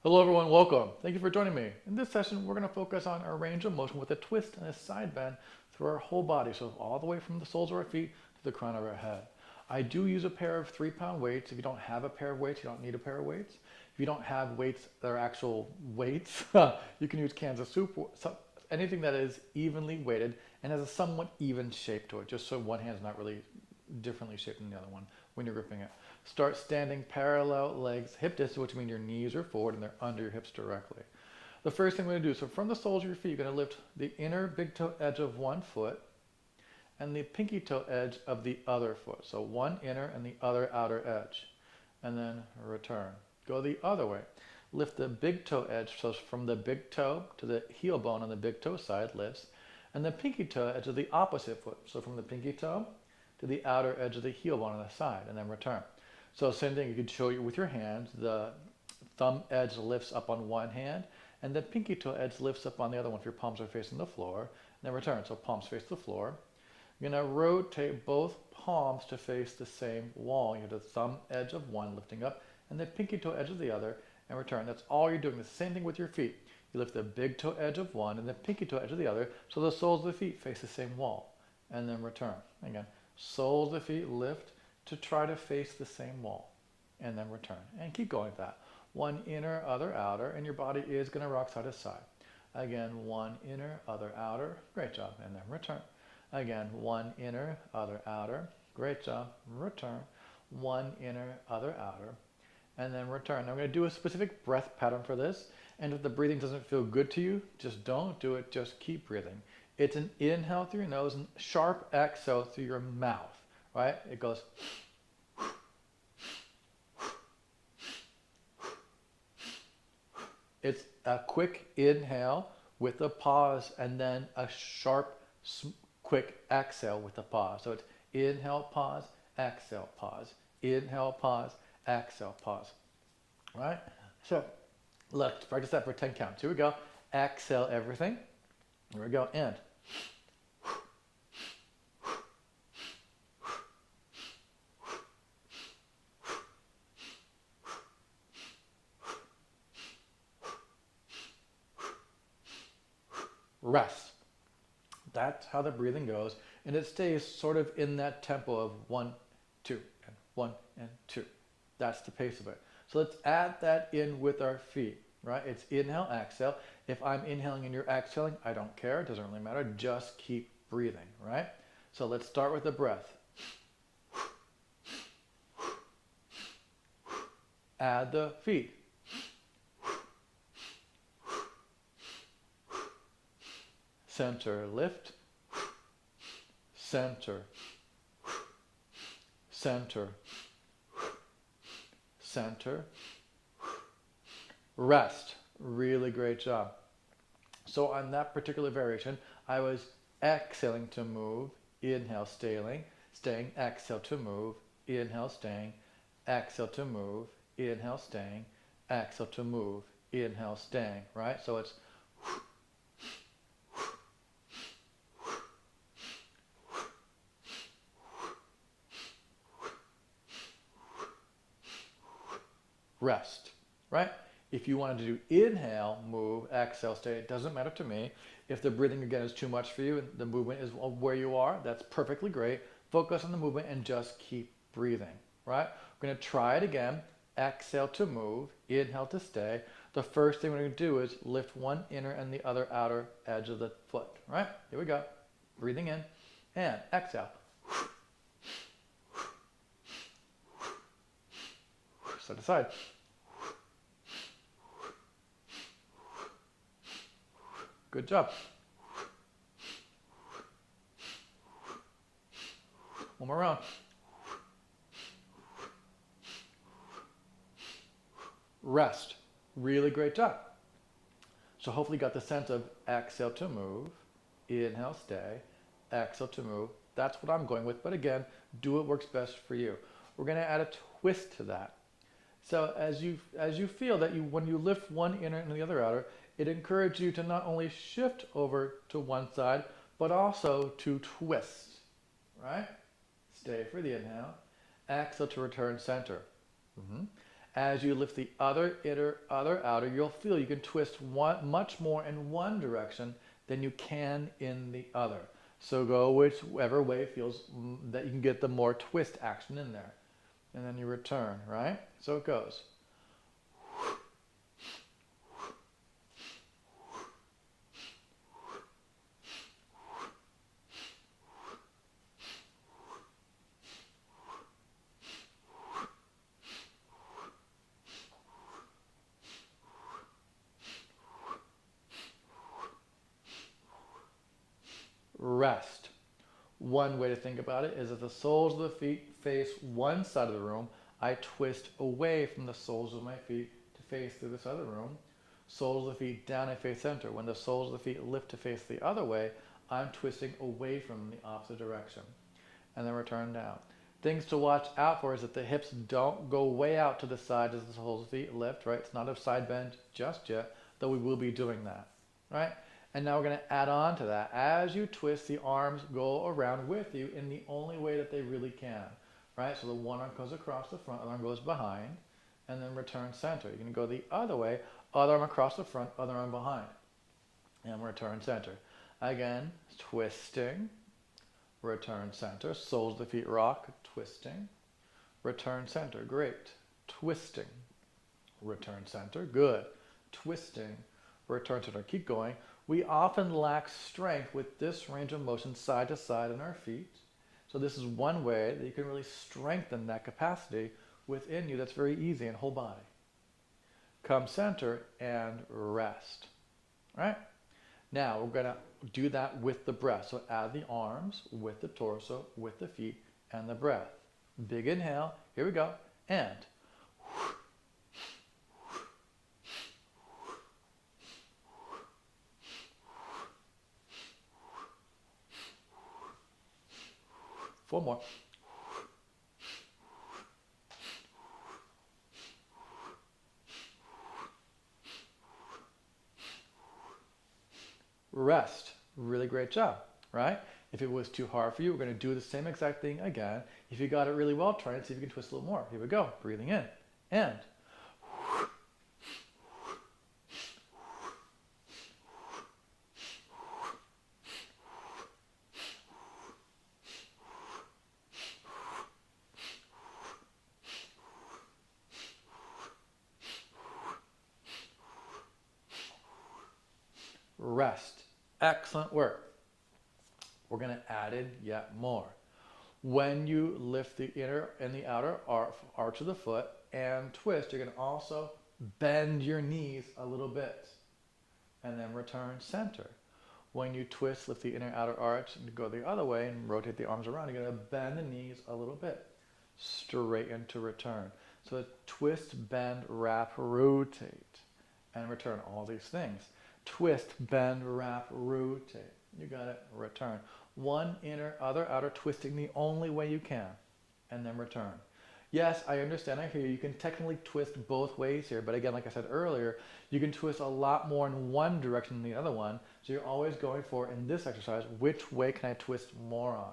Hello everyone, welcome. Thank you for joining me. In this session, we're going to focus on our range of motion with a twist and a side bend through our whole body, so all the way from the soles of our feet to the crown of our head. I do use a pair of 3-pound weights. If you don't have a pair of weights, you don't need a pair of weights. If you don't have weights that are actual weights, you can use cans of soup, anything that is evenly weighted and has a somewhat even shape to it, just so one hand's not really differently shaped than the other one when you're gripping it. Start standing parallel legs hip distance, which means your knees are forward and they're under your hips directly. The first thing we're going to do, so from the soles of your feet, you're going to lift the inner big toe edge of one foot and the pinky toe edge of the other foot. So one inner and the other outer edge. And then return. Go the other way. Lift the big toe edge, so from the big toe to the heel bone on the big toe side lifts, and the pinky toe edge of the opposite foot. So from the pinky toe to the outer edge of the heel bone on the side, and then return. So same thing, you could show you with your hands. The thumb edge lifts up on one hand, and the pinky toe edge lifts up on the other one if your palms are facing the floor, and then return. So palms face the floor. You're going to rotate both palms to face the same wall. You have the thumb edge of one lifting up, and the pinky toe edge of the other, and return. That's all you're doing. The same thing with your feet. You lift the big toe edge of one and the pinky toe edge of the other, so the soles of the feet face the same wall, and then return. Again, soles of the feet lift to try to face the same wall, and then return. And keep going with that. One inner, other outer, and your body is going to rock side to side. Again, one inner, other outer. Great job. And then return. Again, one inner, other outer. Great job. Return. One inner, other outer. And then return. Now I'm going to do a specific breath pattern for this. And if the breathing doesn't feel good to you, just don't do it. Just keep breathing. It's an inhale through your nose and sharp exhale through your mouth. Right? It goes. It's a quick inhale with a pause and then a sharp, quick exhale with a pause. So it's inhale, pause, exhale, pause. Inhale, pause, exhale, pause. Right? So let's practice that for 10 counts. Here we go. Exhale everything. Here we go. And. Rest. That's how the breathing goes, and it stays sort of in that tempo of 1, 2, and 1 and 2. That's the pace of it. So let's add that in with our feet, right? It's inhale, exhale. If I'm inhaling and you're exhaling, I don't care. It doesn't really matter. Just keep breathing, right? So let's start with the breath. Add the feet. Center, lift, center, center, center, rest. Really great job. So on that particular variation, I was exhaling to move, inhale, staying, exhale to move, inhale, staying, exhale to move, inhale, staying, exhale to move, inhale, staying, right? So it's rest, right? If you wanted to do inhale, move, exhale, stay, it doesn't matter to me. If the breathing again is too much for you and the movement is where you are, that's perfectly great. Focus on the movement and just keep breathing, right? We're going to try it again. Exhale to move, inhale to stay. The first thing we're going to do is lift one inner and the other outer edge of the foot, right? Here we go. Breathing in and exhale. Side to side. Good job. One more round. Rest. Really great job. So hopefully you got the sense of exhale to move, inhale, stay, exhale to move. That's what I'm going with, but again, do what works best for you. We're going to add a twist to that. So as you feel that when you lift one inner and the other outer, it encourages you to not only shift over to one side, but also to twist, right? Stay for the inhale. Exhale to return center. As you lift the other inner, other outer, you'll feel you can twist much more in one direction than you can in the other. So go whichever way feels that you can get the more twist action in there. And then you return, right? So it goes. Rest. One way to think about it is if the soles of the feet face one side of the room, I twist away from the soles of my feet to face through this other room. Soles of the feet down, I face center. When the soles of the feet lift to face the other way, I'm twisting away from the opposite direction. And then return down. Things to watch out for is that the hips don't go way out to the side as the soles of the feet lift, right? It's not a side bend just yet, though we will be doing that, right? And now we're going to add on to that. As you twist, the arms go around with you in the only way that they really can, right? So the one arm goes across the front, other arm goes behind, and then return center. You're going to go the other way, other arm across the front, other arm behind, and return center. Again, twisting, return center, soles of the feet rock, twisting, return center, great, twisting, return center, good, twisting, return center, keep going. We often lack strength with this range of motion side to side in our feet. So this is one way that you can really strengthen that capacity within you that's very easy in whole body. Come center and rest. All right? Now we're going to do that with the breath. So add the arms with the torso, with the feet, and the breath. Big inhale. Here we go. And. Four more. Rest. Really great job, right? If it was too hard for you, we're going to do the same exact thing again. If you got it really well, try and see if you can twist a little more. Here we go. Breathing in. And. Rest. Excellent work. We're going to add in yet more. When you lift the inner and the outer arch of the foot and twist, you're going to also bend your knees a little bit and then return center. When you twist, lift the inner outer arch and go the other way and rotate the arms around, you're going to bend the knees a little bit. Straighten to return. So twist, bend, wrap, rotate, and return. All these things. Twist, bend, wrap, rotate. You got it. Return. One inner, other outer, twisting the only way you can, and then return. Yes, I understand. I hear you. You can technically twist both ways here, but again, like I said earlier, you can twist a lot more in one direction than the other one. So you're always going for, in this exercise, which way can I twist more on?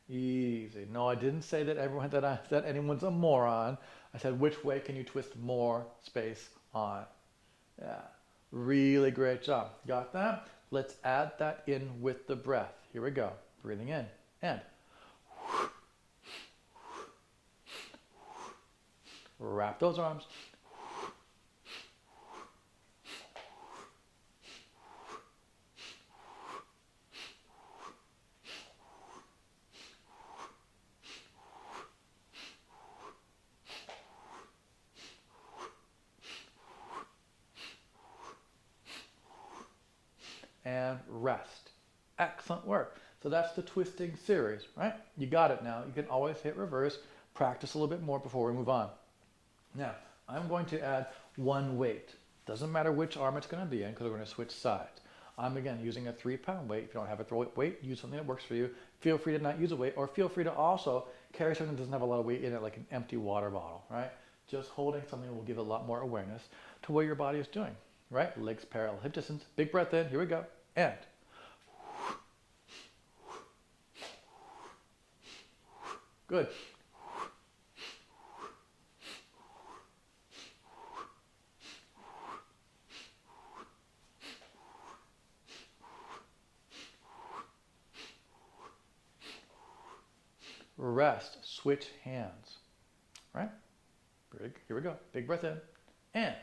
Easy. No, I didn't say that that anyone's a moron. I said, which way can you twist more space on? Yeah. Really great job. Got that? Let's add that in with the breath. Here we go. Breathing in and wrap those arms. And rest. Excellent work. So that's the twisting series, right? You got it now. You can always hit reverse, practice a little bit more before we move on. Now, I'm going to add one weight. Doesn't matter which arm it's going to be in because we're going to switch sides. I'm, again, using a 3-pound weight. If you don't have a weight, use something that works for you. Feel free to not use a weight, or feel free to also carry something that doesn't have a lot of weight in it, like an empty water bottle, right? Just holding something will give a lot more awareness to what your body is doing, right? Legs parallel, hip distance. Big breath in. Here we go. And. Good. rest, switch hands, right? Here we go. Big breath in, and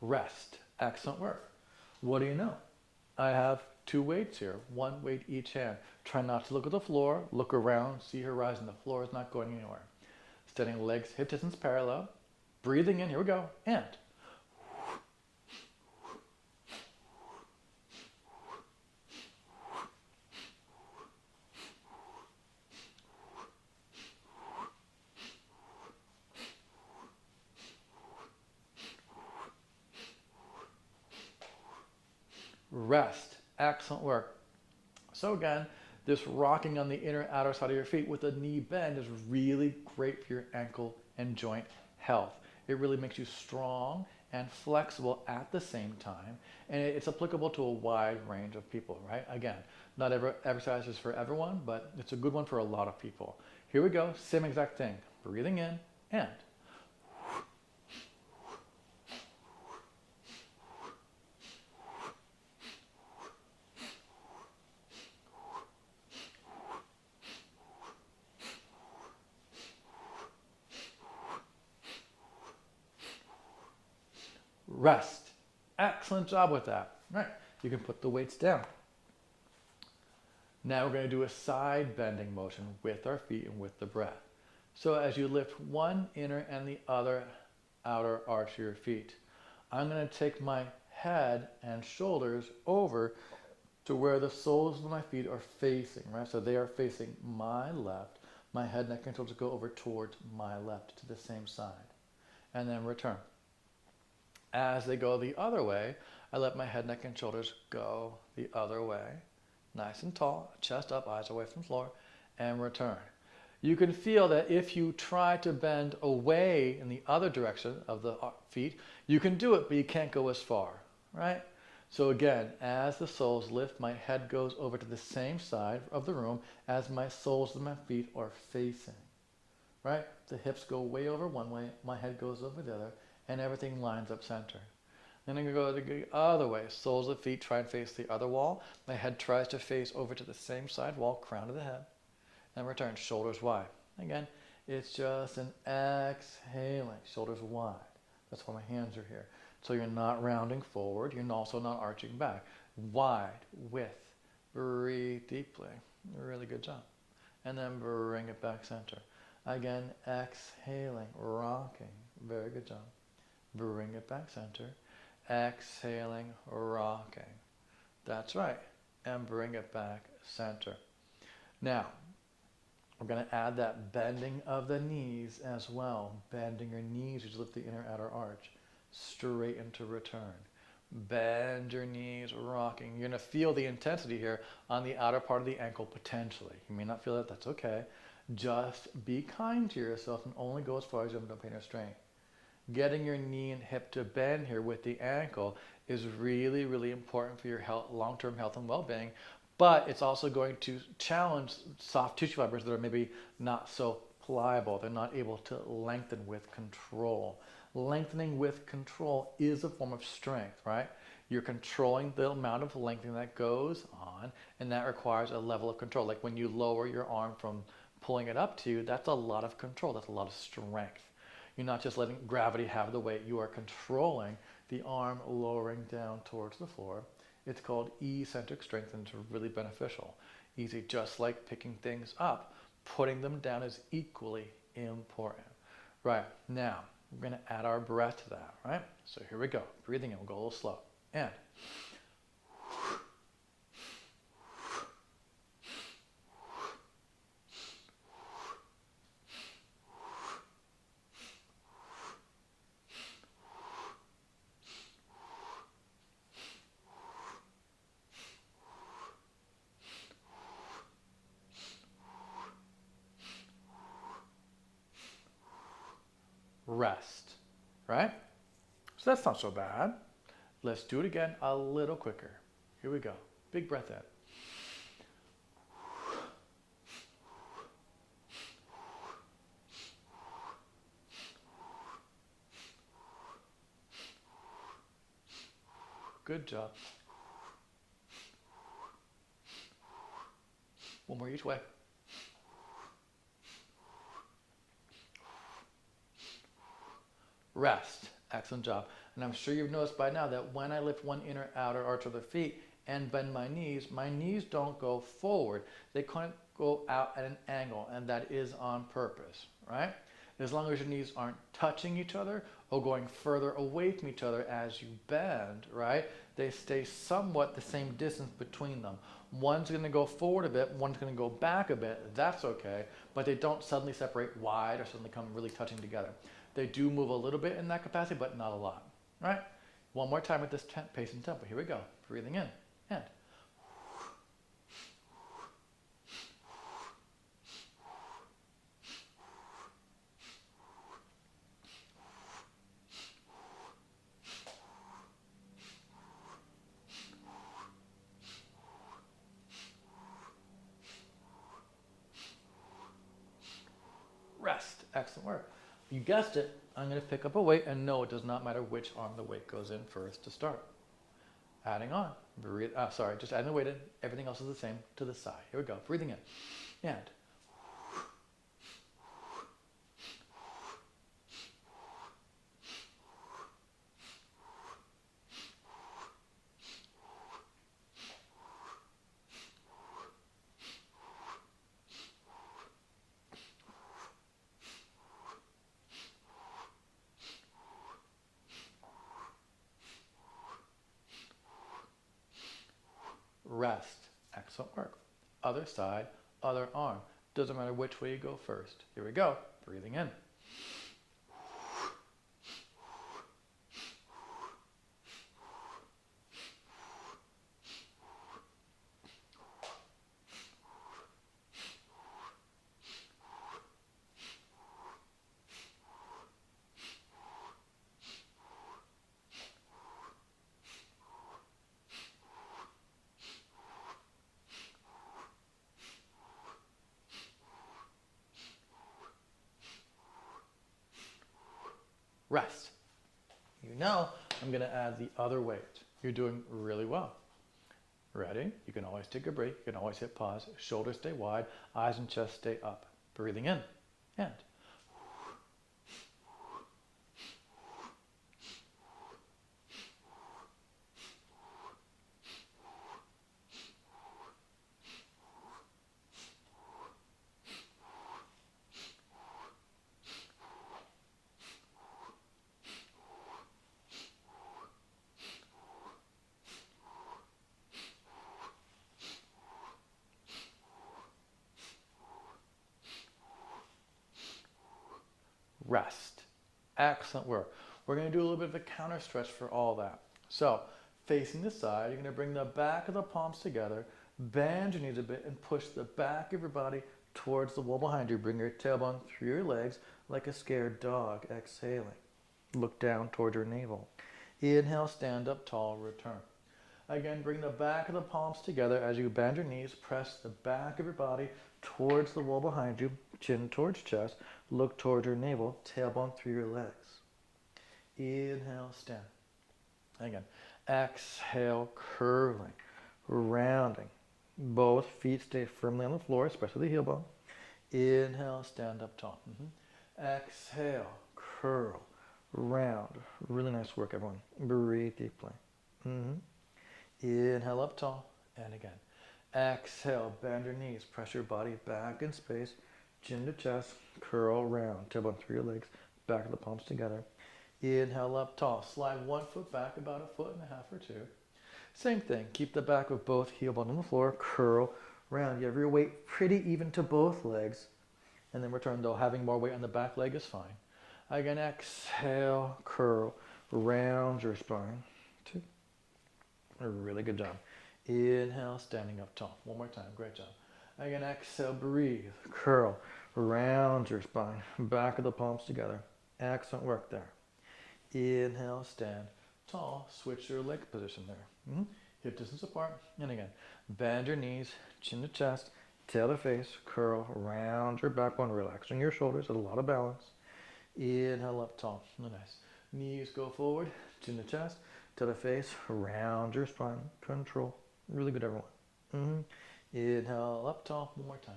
rest. Excellent work. What do you know? I have 2 weights here, 1 weight each hand. Try not to look at the floor, look around, see horizon. The floor is not going anywhere. Standing legs hip distance parallel. Breathing in, here we go, and rest. Excellent work. So again, this rocking on the inner outer side of your feet with a knee bend is really great for your ankle and joint health. It really makes you strong and flexible at the same time, and it's applicable to a wide range of people, right? Again, not every exercise is for everyone, but it's a good one for a lot of people. Here we go, same exact thing. Breathing in and rest. Excellent job with that. Right, you can put the weights down. Now we're going to do a side bending motion with our feet and with the breath. So as you lift one inner and the other outer arch of your feet, I'm going to take my head and shoulders over to where the soles of my feet are facing, right? So they are facing my left. My head, neck, and shoulders go over towards my left to the same side. And then return. As they go the other way, I let my head, neck, and shoulders go the other way. Nice and tall, chest up, eyes away from the floor, and return. You can feel that if you try to bend away in the other direction of the feet, you can do it, but you can't go as far, right? So again, as the soles lift, my head goes over to the same side of the room as my soles of my feet are facing, right? The hips go way over one way, my head goes over the other, and everything lines up center. Then I'm going to go the other way. Soles of the feet try and face the other wall. My head tries to face over to the same side wall, crown of the head. And return, shoulders wide. Again, it's just an exhaling, shoulders wide. That's why my hands are here. So you're not rounding forward. You're also not arching back. Wide, width. Breathe deeply. Really good job. And then bring it back center. Again, exhaling, rocking. Very good job. Bring it back center. Exhaling, rocking. That's right. And bring it back center. Now, we're going to add that bending of the knees as well. Bending your knees as you lift the inner outer arch. Straighten to return. Bend your knees, rocking. You're going to feel the intensity here on the outer part of the ankle potentially. You may not feel it, that's okay. Just be kind to yourself and only go as far as you have no pain or strain. Getting your knee and hip to bend here with the ankle is really, really important for your health, long-term health and well-being, but it's also going to challenge soft tissue fibers that are maybe not so pliable. They're not able to lengthen with control. Lengthening with control is a form of strength, right? You're controlling the amount of lengthening that goes on, and that requires a level of control. Like when you lower your arm from pulling it up to you, that's a lot of control. That's a lot of strength. You're not just letting gravity have the weight. You are controlling the arm lowering down towards the floor. It's called eccentric strength, and it's really beneficial. Easy, just like picking things up. Putting them down is equally important. Right, now we're going to add our breath to that, right? So here we go. Breathing in, we'll go a little slow. And rest, right? So that's not so bad. Let's do it again a little quicker. Here we go. Big breath in. Good job. One more each way. Rest. Excellent job. And I'm sure you've noticed by now that when I lift one inner outer arch of the feet and bend my knees don't go forward. They kind of go out at an angle, and that is on purpose, right? As long as your knees aren't touching each other or going further away from each other as you bend, right? They stay somewhat the same distance between them. One's going to go forward a bit, one's going to go back a bit. That's okay, but they don't suddenly separate wide or suddenly come really touching together. They do move a little bit in that capacity, but not a lot, right? One more time at this pace and tempo. Here we go. Breathing in and rest. Excellent work. You guessed it. I'm going to pick up a weight, and no, it does not matter which arm the weight goes in first to start. Adding on. Breathe. Just adding the weight in. Everything else is the same to the side. Here we go. Breathing in. And rest. Excellent work. Other side, other arm. Doesn't matter which way you go first. Here we go. Breathing in. Rest. You know I'm going to add the other weight. You're doing really well. Ready? You can always take a break. You can always hit pause. Shoulders stay wide. Eyes and chest stay up. Breathing in and rest. Excellent work. We're going to do a little bit of a counter stretch for all that. So, facing the side, you're going to bring the back of the palms together, bend your knees a bit, and push the back of your body towards the wall behind you. Bring your tailbone through your legs like a scared dog. Exhaling. Look down toward your navel. Inhale, stand up tall, return. Again, bring the back of the palms together as you bend your knees. Press the back of your body towards the wall behind you. Chin towards chest. Look towards your navel. Tailbone through your legs. Inhale, stand. Again, exhale, curling, rounding. Both feet stay firmly on the floor, especially the heel bone. Inhale, stand up tall. Exhale, curl, round. Really nice work, everyone. Breathe deeply. Inhale up tall, and again. Exhale, bend your knees, press your body back in space, chin to chest, curl round, tailbone through your legs, back of the palms together. Inhale up tall, slide one foot back about 1.5 feet or 2. Same thing, keep the back of both heel bone on the floor, curl round. You have your weight pretty even to both legs, and then return though. Having more weight on the back leg is fine. Again, exhale, curl, round your spine. 2. A really good job. Inhale, standing up tall. One more time. Great job. Again, exhale, breathe, curl, round your spine, back of the palms together. Excellent work there. Inhale, stand tall. Switch your leg position there. Hip distance apart. And again, bend your knees, chin to chest, tail to face, curl, round your backbone, relaxing your shoulders. There's a lot of balance. Inhale up tall. Nice. Knees go forward, chin to chest, to the face, round your spine, control. Really good, everyone. Inhale, up tall, one more time.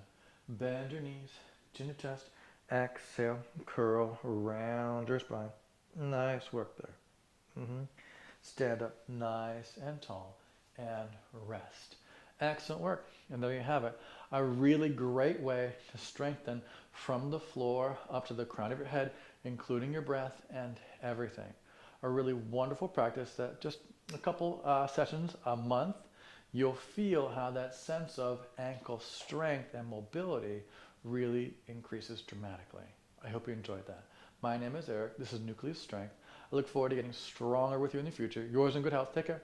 Bend your knees, chin your chest. Exhale, curl, round your spine. Nice work there. Stand up nice and tall and rest. Excellent work. And there you have it. A really great way to strengthen from the floor up to the crown of your head, including your breath and everything. A really wonderful practice that just a couple sessions a month, you'll feel how that sense of ankle strength and mobility really increases dramatically. I hope you enjoyed that. My name is Eric. This is Nucleus Strength. I look forward to getting stronger with you in the future. Yours in good health. Take care.